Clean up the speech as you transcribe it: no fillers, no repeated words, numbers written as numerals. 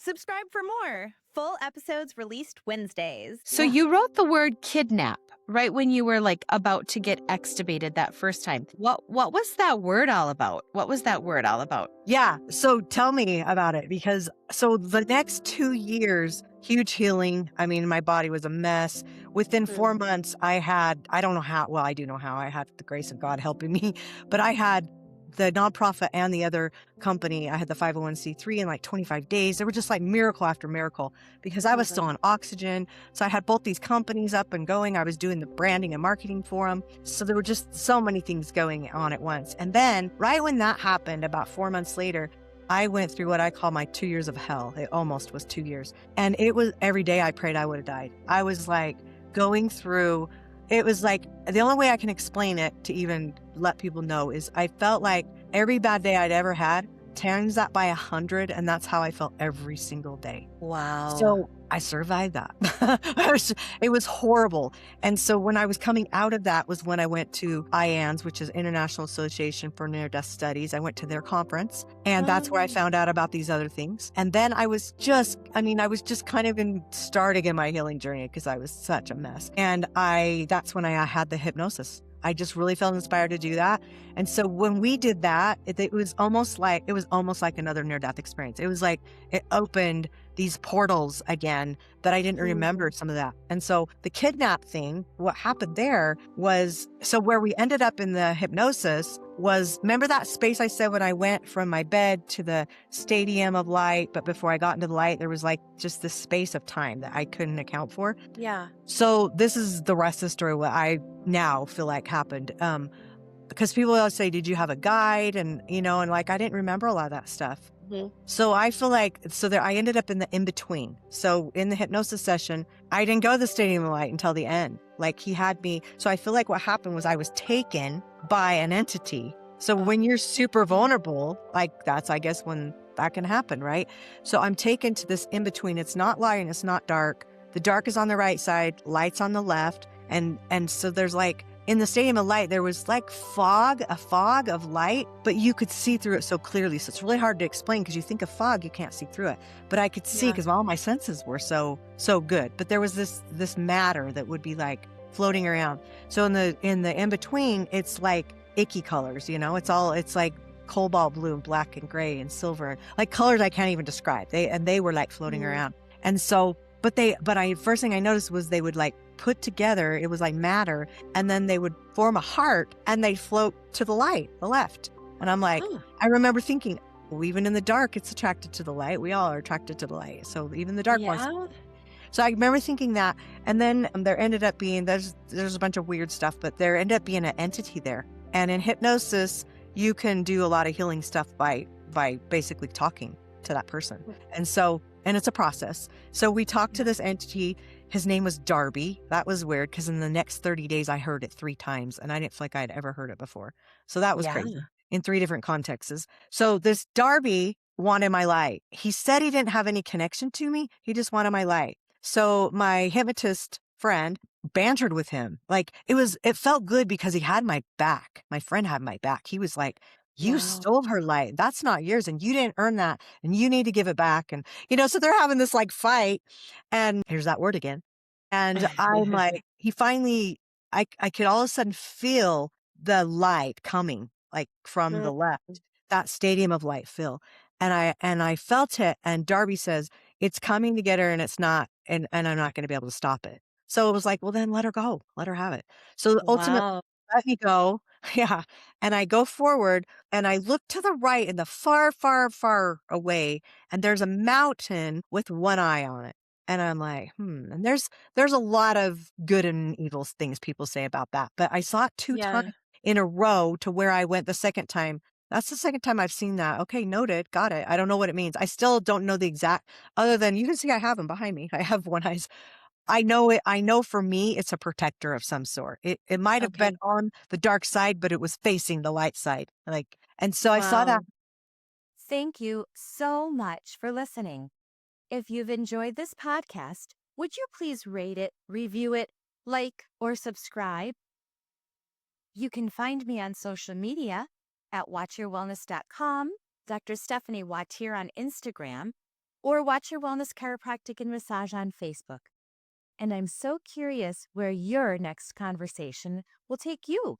Subscribe for more. Full episodes released Wednesdays. So you wrote the word kidnap right when you were like about to get extubated that first time. What was that word all about? What was that word all about? Yeah. So tell me about it because so the next 2 years, huge healing. I mean, my body was a mess. Within 4 months, I don't know how, well, I do know how I had the grace of God helping me, but I had the nonprofit and the other company. I had the 501c3 in like 25 days. They were just like miracle after miracle because I was still on oxygen. So I had both these companies up and going. I was doing the branding and marketing for them. So there were just so many things going on at once. And then right when that happened, about 4 months later, I went through what I call my 2 years of hell. It almost was 2 years. And it was every day I prayed I would have died. I was like going through, it was like the only way I can explain it to even let people know is I felt like every bad day I'd ever had, times that by 100, and that's how I felt every single day. Wow. So I survived that. It was horrible. And so when I was coming out of that was when I went to IANS, which is International Association for Near-Death Studies. I went to their conference, and that's where I found out about these other things. And then I was just kind of starting in my healing journey because I was such a mess. And that's when I had the hypnosis. I just really felt inspired to do that. And so when we did that, it was almost like another near-death experience. It was like it opened these portals again that I didn't remember some of that. And so the kidnap thing, what happened there was, so where we ended up in the hypnosis was, remember that space I said when I went from my bed to the stadium of light, but before I got into the light, there was like just this space of time that I couldn't account for. Yeah. So this is the rest of the story, what I now feel like happened. Because people always say, did you have a guide? And, and like, I didn't remember a lot of that stuff. So I feel like, I ended up in the in-between. So in the hypnosis session, I didn't go to the Stadium of Light until the end. Like he had me. So I feel like what happened was I was taken by an entity. So when you're super vulnerable, like that's, I guess, when that can happen, right? So I'm taken to this in-between. It's not light and it's not dark. The dark is on the right side, light's on the left. And so there's like, in the Stadium of Light, there was like a fog of light, but you could see through it so clearly. So it's really hard to explain because you think of fog, you can't see through it. But I could see because all my senses were so good. But there was this matter that would be like floating around. So in the in-between, it's like icky colors, it's like cobalt blue and black and gray and silver, like colors I can't even describe. They were like floating around. And so, first thing I noticed was they would like put together, it was like matter, and then they would form a heart and they'd float to the light, the left. And I'm like, I remember thinking, well, even in the dark, it's attracted to the light. We all are attracted to the light. So even the dark ones. So I remember thinking that. And then there ended up being, there's a bunch of weird stuff, but there ended up being an entity there. And in hypnosis, you can do a lot of healing stuff by basically talking to that person. And it's a process. So we talked to this entity. His name was Darby. That was weird because in the next 30 days, I heard it 3 times and I didn't feel like I'd ever heard it before. So that was crazy in 3 different contexts. So this Darby wanted my light. He said he didn't have any connection to me. He just wanted my light. So my hypnotist friend bantered with him. Like it felt good because he had my back. My friend had my back. He was like, you stole her light. That's not yours. And you didn't earn that. And you need to give it back. And, so they're having this like fight. And here's that word again. And I'm like, I could all of a sudden feel the light coming like from the left, that Stadium of Light fill. And I felt it. And Darby says, it's coming to get her and it's not. And I'm not going to be able to stop it. So it was like, well, then let her go. Let her have it. So ultimately, let me go. Yeah. And I go forward and I look to the right in the far, far, far away. And there's a mountain with one eye on it. And I'm like, And there's a lot of good and evil things people say about that. But I saw it 2 times in a row to where I went the second time. That's the second time I've seen that. Okay, noted. Got it. I don't know what it means. I still don't know the exact, other than you can see I have them behind me. I have one eyes. I know it. I know for me, it's a protector of some sort. It might have been on the dark side, but it was facing the light side. And so I saw that. Thank you so much for listening. If you've enjoyed this podcast, would you please rate it, review it, like, or subscribe? You can find me on social media at watchyourwellness.com, Dr. Stephanie Wattier on Instagram, or watch your Wellness Chiropractic and Massage on Facebook. And I'm so curious where your next conversation will take you.